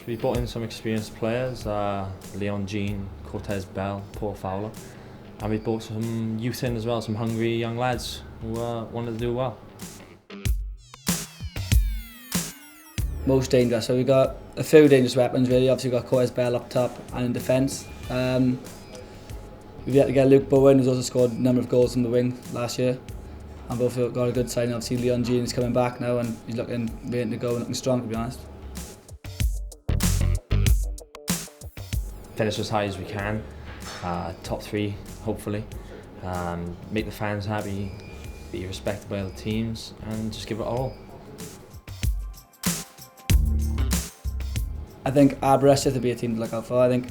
We brought in some experienced players, Leon Jean, Cortez Bell, Paul Fowler, and we brought some youth in as well, some hungry young lads who wanted to do well. Most dangerous, so we got a few dangerous weapons really. Obviously we've got Cortez Bell up top and in defence. We've yet to get Luke Bowen, who's also scored a number of goals from the wing last year. And both got a good sign. Obviously Leon Jean is coming back now and he's looking ready to go and looking strong, to be honest. Finish as high as we can, top 3 hopefully, make the fans happy, be respected by other teams and just give it all. I think Aberystwyth would be a team to look out for. I think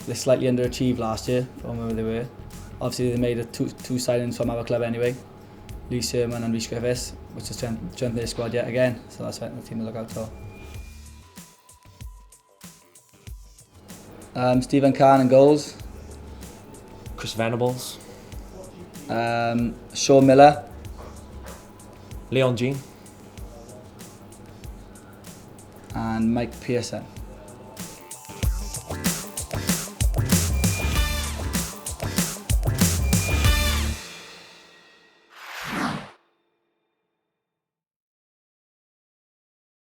they slightly underachieved last year from where they were. Obviously they made two signings from our club anyway, Lee Sherman and Rhys Griffiths, which has strengthened their squad yet again, so that's the team to look out for. Stephen Kahn in goals. Chris Venables. Sean Miller. Leon Jean. And Mike Pearson.